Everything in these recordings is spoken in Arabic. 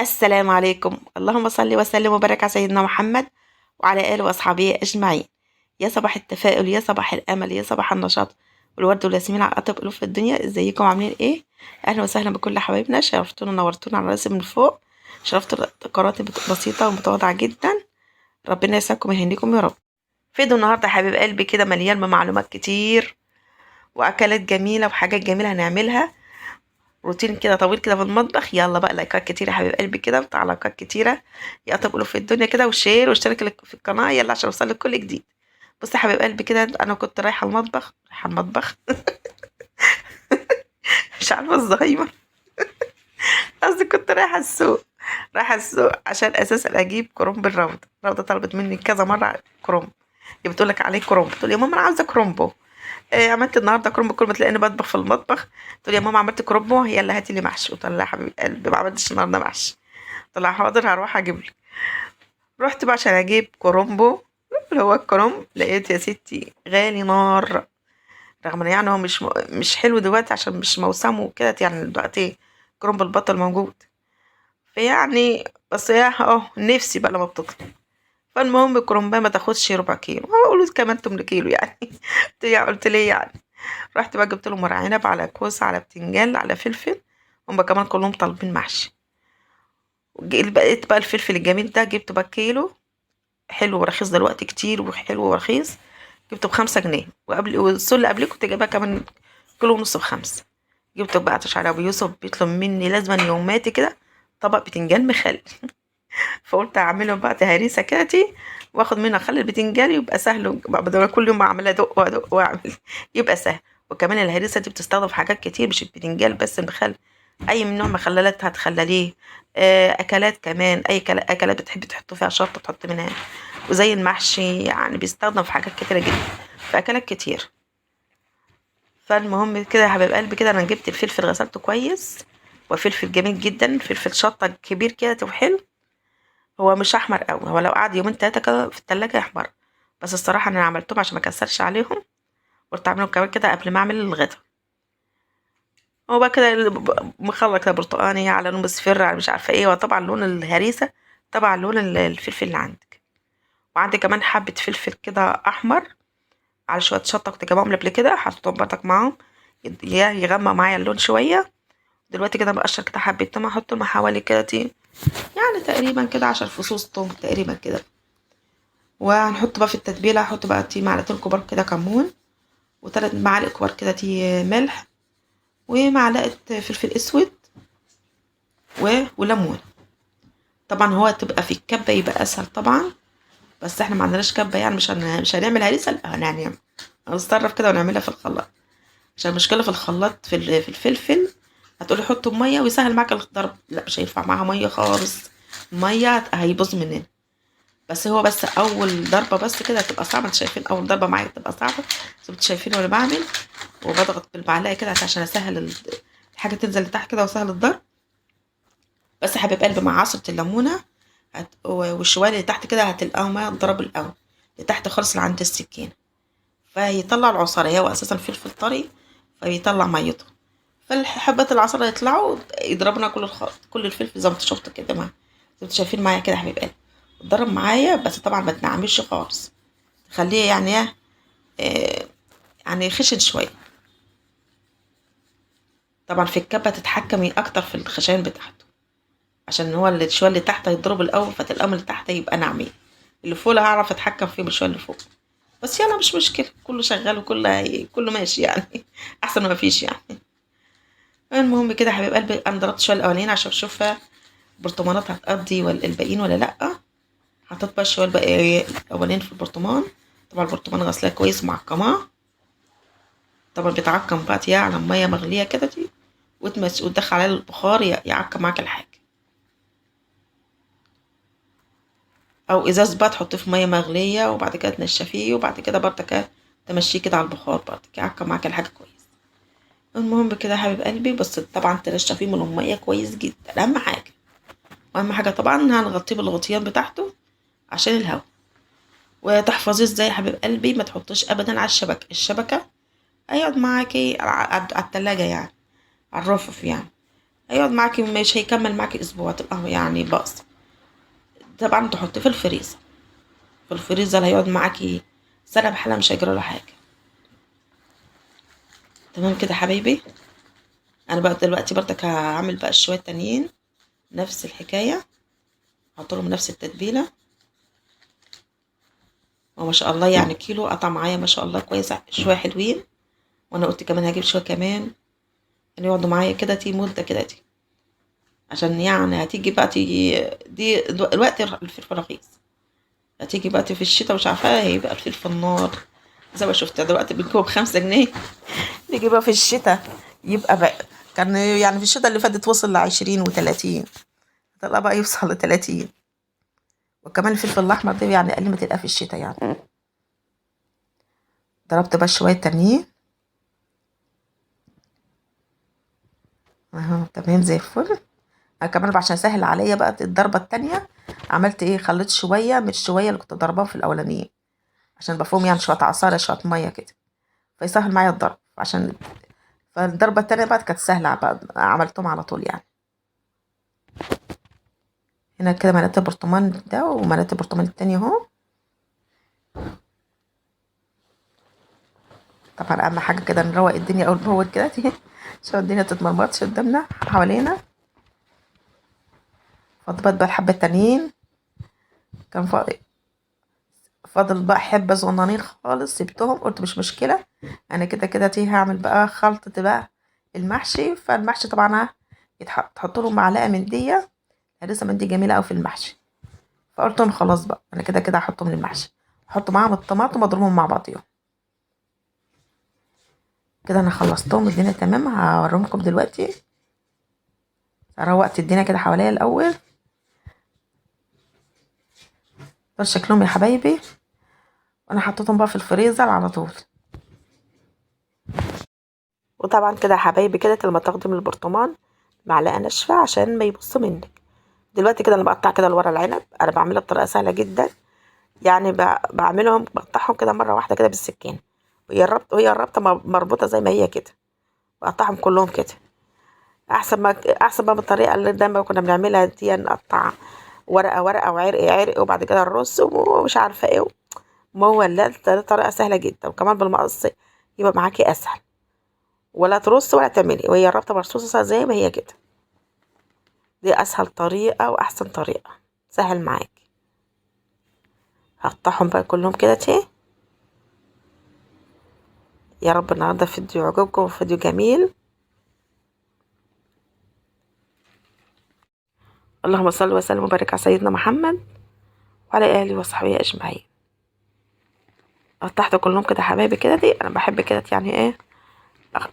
السلام عليكم. اللهم صل وسلم وبارك على سيدنا محمد وعلى آله وأصحابه أجمعين. يا صباح التفاؤل، يا صباح الأمل، يا صباح النشاط والورد والياسمين على أطيب قلوب في الدنيا. ازيكم عاملين ايه؟ أهلا وسهلا بكل حبايبنا، شرفتونا ونورتونا على راسي من فوق. شرفتوا قناتي بسيطة ومتواضعة جدا. ربنا يسعدكم ويهنيكم يا رب. فيديو النهاردة حبيب قلبي كده مليان بمعلومات كتير وأكلات جميلة وحاجات جميلة هنعملها. روتين كده طويل كده في المطبخ. يلا بقى لايكات كتيرة يا حبيب قلبي كده وتعليقات كتيرة. يا طب قولوا في الدنيا كده وشير واشترك في القناة يلا عشان اوصلك كل جديد. بصي يا حبيب قلبي كده، انا كنت رايحة المطبخ مش عارفة الزهايمر. قصدي كنت رايحة السوق عشان اساسا اجيب كرنب الروضة. الروضة طلبت مني كذا مرة كرنب. هي بتقول لك عليه كرنب، تقول يا ماما انا عاوزة كرنبو. عملت النهارده كرنب. كل ما تلاقيني بطبخ في المطبخ تقول يا ماما عملت كرنبو، يلا هاتي لي محشي. قلت لها يا حبيب قلبي ما عملتش النهارده محشي. طلع حاضر هروح اجيب لك. رحت بقى عشان اجيب كرومبو، اللي هو الكرنب. لقيت يا ستي غالي نار. رغم ان يعني هو مش حلو دلوقتي عشان مش موسمه وكده، يعني دلوقتي كرنب البطل موجود. فيعني بس يا نفسي بقى لما بتطلع. فالمهم الكرنبايه ما تاخدش ربع كيلو، اقول كمان 8 كيلو يعني. قلت ليه يعني. رحت بقى جبت له ورق عنب على كوسه على بتنجان على فلفل. هما كمان كلهم طالبين محشي. بقيت بقى الفلفل الجميل ده جبته بقى كيلو. حلو ورخيص دلوقتي كتير، وحلو ورخيص. جبته ب5 جنيه، وقبل والسول اللي قبليه كنت جايبها كمان كيلو ونص ب5. جبته بقى عشان ابو يوسف بيطلب مني لازما يوماتي كده طبق بتنجان مخلل. فقلت اعمله بقى تهريسه كده واخد منها اخلي البتنجان يبقى سهل، بدل ما كل يوم اعمل ادق وادق واعمل. يبقى سهل. وكمان الهريسه دي بتستخدم في حاجات كتير، مش البتنجان بس، المخلل اي من نوع مخللات هتخلليه. اكلات كمان، اي اكلات بتحب تحط فيها شطه تحط منها. وزي المحشي يعني بيستخدم في حاجات كتيره جدا، في اكلات كتير. فالمهم كده يا حبيب قلبي كده انا جبت الفلفل غسلته كويس. وفلفل جميل جدا، فلفل شطه كبير كده وحلو. هو مش احمر قوي، هو لو قعد يومين تلاتة كده في التلاجة يحمر. بس الصراحه انا عملتهم عشان ما كسرش عليهم. قلت اعملهم كمان كده قبل ما اعمل الغدا. هو بقى كده مخلط كده برتقاني على لون مصفر على مش عارفه ايه، وطبعا لون الهريسه طبعا لون الفلفل اللي عندك. وعندي كمان حبه فلفل كده احمر على شويه شطه كنت جايباهم قبل كده، حطيتهم برضك معاهم. يغمق معايا اللون شويه. دلوقتي كده بقشر كده حبه توم، احط لهم حوالي كده يعني تقريبا كده 10 فصوص توم تقريبا كده. وهنحط بقى في التتبيله، هحط بقى معلقتين كبار كده كمون. و3 معالق كبار كده ملح. ومعلقه فلفل اسود وليمون. طبعا هو تبقى في الكبه يبقى اسهل طبعا. بس احنا ما عندناش كبه يعني مش هنعمل هريسه، لا هنتصرف كده ونعملها في الخلاط. عشان المشكله في الخلاط في الفلفل. هتقولي حطوا ميه ويسهل معاك الضرب، لا مش هينفع معاها ميه خالص. الميه هيبوظ مننا. بس هو بس اول ضربه بس كده هتبقى صعبه. انتوا شايفين اول ضربه معايا بتبقى صعبه. بس انتوا شايفين وانا بعمل. وبضغط بالمعلقه كده عشان اسهل الحاجه تنزل لتحت كده وسهل الضرب. بس يا حبيب قلبي مع عصرة الليمونة والشوية اللي تحت كده هتلقاهم ما ضرب الأول لتحت خالص اللي عند السكينة. فيطلع العصارة، هو أساسا فلفل طري فبيطلع ميته. فالحبات العصارة يطلعوا يضربنا كل الفلفل زي ما انتوا شفتوا كده زي ما انتوا شايفين معايا كده يا حبيب قلبي. اتضرب معايا بس طبعا ما تنعملش خالص. تخليه يعني آه، يعني خشن شوية. طبعا في الكبة تتحكمي أكتر في الخشان بتاعته. عشان هو اللي شوية اللي تحت هيضرب الأول فتلقاهم اللي تحت يبقى ناعمين. اللي فوق لا هعرف اتحكم فيه بالشوية اللي فوق. بس يلا مش مشكلة، كله شغال كله ماشي يعني. احسن ما فيش يعني. المهم كده يا حبيب قلبي انا ضربت شوية الاولانيين عشان اشوف البرطمانات هتقضي ولا الباقيين ولا لا. حطيت بقى شوية الاولانيين في البرطمان. طبعا البرطمان غسلاه كويس ومعقماه. طبعا بيتعقم بقى على مية مغلية كده وتدخل عليه البخار يعقم معاك الحاجة. او ازاز بقى تحطيه في ميه مغليه وبعد كده تنشفيه وبعد كده برضك تمشيه كده على البخار برضك يعقم معاك الحاجه كويس. المهم كده يا حبيب قلبي بس طبعا تنشفيه من الميه كويس جدا اهم حاجه. واهم حاجه طبعا هنغطيه بالغطيان بتاعته عشان الهواء. وتحفظيه ازاي يا حبيب قلبي، ما تحطوش ابدا على الشبكه هيقعد معاكي على التلاجة يعني، على الرفف يعني. هيقعد معاكي، مش هيكمل معاكي اسبوع، تبقى يعني باظ. طبعا تحطيه في الفريزر. في الفريزر هيقعد معاكي سنة بحالها، مش هيجرى له حاجة. تمام كده حبايبي. انا بقى دلوقتي برضك هعمل بقى شوية تانيين نفس الحكاية، احط لهم نفس التتبيلة. وما شاء الله يعني كيلو قطع معايا ما شاء الله كويس، شوية حلوين. وانا قلت كمان هجيب شوية كمان يعني يقعدوا معايا كده تي مدة كده دي، عشان يعني هتيجي بقى تيجي دي الوقت الفلفل رخيص. هتيجي بقى في الشتاء مش عارفة هيبقى الفلفل نار. زي ما شفت دلوقتي بنجيبه ب5 جنيه. نيجي بقى في الشتاء يبقى بقى، كان يعني في الشتاء اللي فاتت وصل ل20 و30، طلع بقى يوصل ل30. وكمان الفلفل الأحمر ده يعني أقل ما تلقاه في الشتاء يعني. ضربت بقى شوية تانيين اهو تمام زي الفل. أنا كمان بقى عشان اسهل عليا بقى الضربة التانية، عملت ايه، خليت شوية من الشوية اللي كنت ضرباهم في الأولانيين، عشان بفهم يعني شوية عصارة شوية مية كده، فيسهل معايا الضرب. عشان فالضربة التانية بقى كانت سهلة بقى، عملتهم على طول يعني. هنا كده ملأت البرطمان ده وملأت البرطمان التاني اهو. طبعا أهم حاجة كده نروق الدنيا أول بأول كده عشان الدنيا تتمرمطش قدامنا حوالينا. فضبط بقى الحبة التانيين، كان فاضل بقى حبة صغننين خالص، سبتهم قلت مش مشكلة، أنا كده كده هعمل بقى خلطة بقى المحشي. فالمحشي طبعا تحط له معلقة من دي، هرسة من دي جميلة أوي في المحشي. فقلت لهم خلاص بقى أنا كده كده هحطهم للمحشي، احط معاهم الطماطم واضربهم مع بعضيهم. كده انا خلصتهم، الدنيا تمام. هوريهمكم دلوقتي. روقت الدنيا كده حواليا الاول. دول شكلهم يا حبايبي، وانا حطيتهم بقى في الفريزر على طول. وطبعا كده يا حبايبي كده لما تاخدي من البرطمان معلقه ناشفه عشان ما يبص منك. دلوقتي كده انا بقطع كده الورق العنب، انا بعملها بطريقه سهله جدا. يعني بعملهم بقطعهم كده مره واحده كده بالسكين، وهي الربطه مربوطه زي ما هي كده، بقطعهم كلهم كده. احسن بقى بالطريقه اللي دايما كنا بنعملها دي، نقطع ورقه ورقه وعرق عرق وبعد كده الرز ومش عارفه ايه. ما هو لا، ده طريقه سهله جدا، وكمان بالمقص يبقى معاكي اسهل، ولا ترص ولا تعملي، وهي الرابطه مرصوصه زي ما هي كده. دي اسهل طريقه واحسن طريقه، سهل معاكي. هقطعهم بقى كلهم كده يا رب النهارده فيديو يعجبكم، فيديو جميل. اللهم صل وسلم وبارك على سيدنا محمد وعلى اله وصحبه اجمعين. قطعت كلهم كده حبايبي كده انا بحب كده يعني ايه،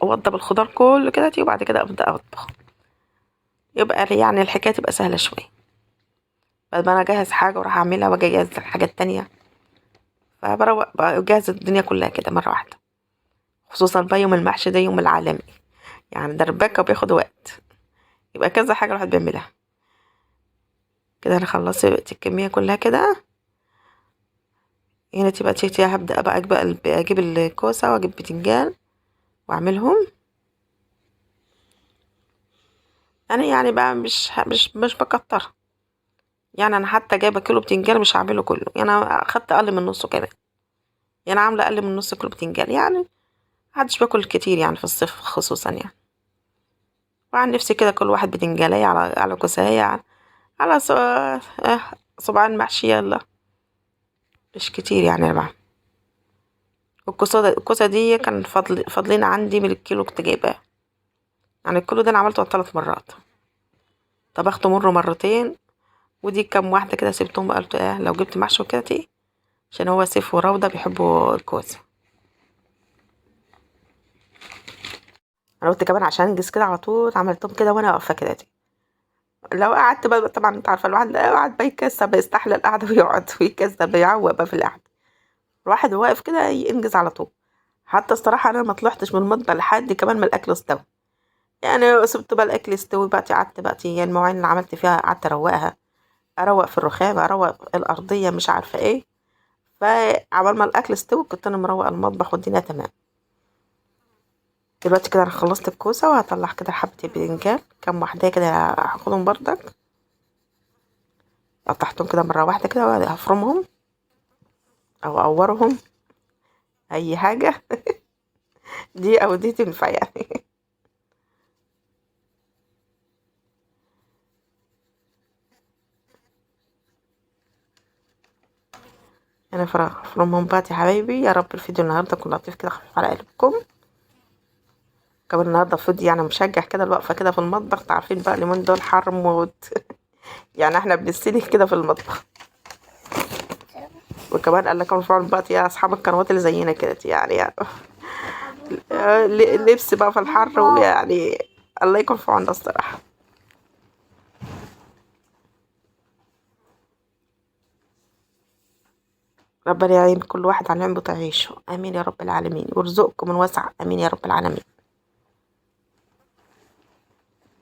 اوضب الخضار كله كده وبعد كده ابدا اطبخ، يبقى يعني الحكايه تبقى سهله شويه. بعد ما انا اجهز حاجه واروح اعملها واجي اجهز الحاجه التانية، فبروق بجهز الدنيا كلها كده مره واحده. خصوصا بقى يوم المحشي ده يوم العالمي، يعني دربكه وبياخد وقت، يبقى كذا حاجه الواحد بيعملها. كده انا خلصت الكميه كلها كده. هنا تبقى هبدا بقى اجيب الكوسه واجيب بتنجان واعملهم. انا يعني بقى مش بكتر. يعني انا حتى جايبه كيلو بتنجان مش هعمله كله، يعني انا اخدت اقل من نصه كمان. يعني عامله اقل من نص كيلو بتنجان، يعني محدش بياكل كتير يعني في الصيف خصوصا يعني. وعن نفسي كده كل واحد بتنجانية على كوساية على صباعين محشي، يلا مش كتير يعني أنا بعمل. الكوسة دي كان فاضلين عندي من الكيلو كنت جايباه، يعني الكيلو ده أنا عملته 3 مرات، طبخته مرتين. ودي كام واحدة كده سبتهم بقى، قلت لو جبت محشي وكده عشان هو سيف وراودة بيحبوا الكوسة. انا قلت كمان عشان انجز كده على طول عملتهم كده وانا واقفه كده لو قعدت بقى طبعا انت عارفه الواحد لو قعد بقى يكسر بيستحلى القعده ويقعد ويكسر بيعوق بقى في القعده. الواحد واقف كده ينجز على طول. حتى الصراحه انا ما طلعتش من المطبخ لحد كمان ما الاكل استوى، يعني سبت بقى الاكل يستوي بقى، قعدت بقى يعني المواعين اللي عملت فيها قعدت اروقها، اروق في الرخام، اروق الارضيه، مش عارفه ايه. فعمال ما الاكل استوى كنت انا مروقه المطبخ والدنيا تمام. دلوقتي كده انا خلصت الكوسه، وهطلع كده حبه الباذنجان كام واحده كده، هاخدهم بردك قطعتهم كده مره واحده كده، وهفرمهم او اقورهم، اي حاجه. دي او دي تنفع يعني. انا فرمهم بقى يا حبايبي. يا رب الفيديو النهارده يكون لطيف كده، خفيف على قلبكم. كمان النهارده فيديو يعني مشجع كده، الوقفه كده في المطبخ. انتوا عارفين بقى اليومين دول حر موت. يعني احنا بنستني كده في المطبخ. وكمان قال لكم ارفعوا الباط يا اصحاب القنوات اللي زينا كده يعني لبس بقى في الحر، ويعني الله يكون في عوننا الصراحه. ربنا يعين كل واحد على نعمه تعيشه، امين يا رب العالمين، ويرزقكم من وسع، امين يا رب العالمين.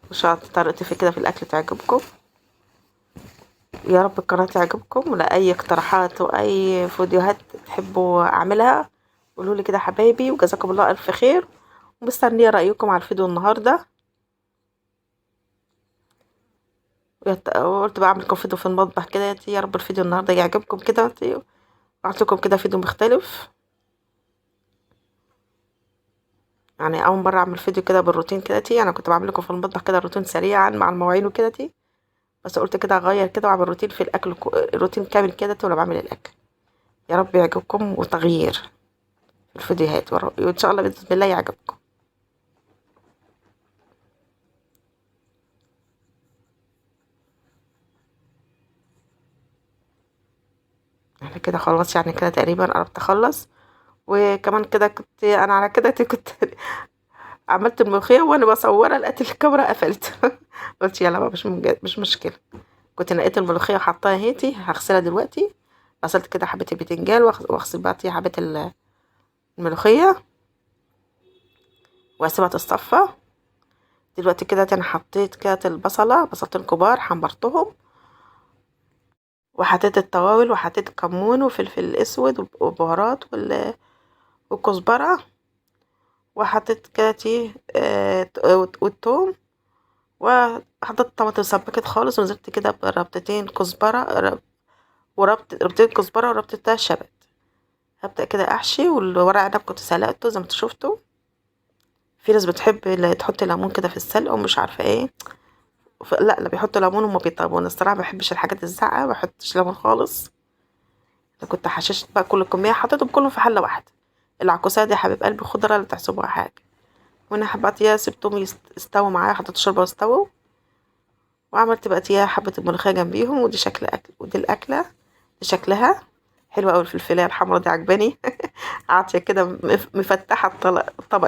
ان شاء الله طريقتي في كده في الاكل تعجبكم. يا رب القناه تعجبكم، ولا اي اقتراحات واي فيديوهات تحبوا اعملها قولوا لي كده حبايبي، وجزاكم الله الف خير. ومستنيه رايكم على الفيديو النهارده. وقلت بقى اعمل لكم فيديو في المطبخ كده، يا رب الفيديو النهارده يعجبكم كده، اعطيكم كده فيديو مختلف. يعني اول مره اعمل فيديو كده بالروتين كده انا كنت بعمل لكم في المطبخ كده روتين سريعا مع المواعين وكده بس قلت كده اغير كده واعمل روتين في الاكل، روتين كامل كده وانا بعمل الاكل. يا رب يعجبكم، وتغيير في الفيديوهات، وان شاء الله باذن الله يعجبكم. احنا كده خلاص يعني كده تقريبا قربت اخلص. وكمان كده كنت انا على كده كنت عملت الملوخيه وانا بصورها لقيت الكاميرا قفلت. قلت يلا بقى مش مشكله. كنت نقيت الملوخيه وحطاها هيتي، هغسلها دلوقتي. غسلت كده حبه البتنجان، واغسل بقى حبه الملوخيه، واسيبها تتصفى. دلوقتي كده انا حطيت كده بصلتين كبار حمرتهم، وحطيت التوابل، وحطيت كمون وفلفل اسود وبهارات والكزبره، وحطيت كده والثوم، وحطيت طماطم سبكت خالص، ونزلت كده بربطتين كزبره، ربطتين كزبره وربطتها شبت. هبدأ كده احشي. والورق عنب كنت سلقته زي ما انتوا شفتوا. في ناس بتحب تحط ليمون كده في السلق ومش عارفه ايه. لا بيحطوا ليمون وما بيطيبوا. انا الصراحه ما بحبش الحاجات الزاقعه، ما بحطش ليمون خالص. انا كنت حششت بقى كل الكميه، حطيتهم كلهم في حله واحده. العكوسات دي يا حبيب قلبي خضره لا تحسبوها حاجه. وانا حبات يا سبتهم يستووا معايا، حطيت شوربه واستووا. وعملت بقى يا حبه الملوخيه جنبيهم. ودي شكل اكل، ودي الاكله دي شكلها حلوه قوي. الفلفلايه الحمرا دي عجباني. عاطيه كده مفتحه الطبق.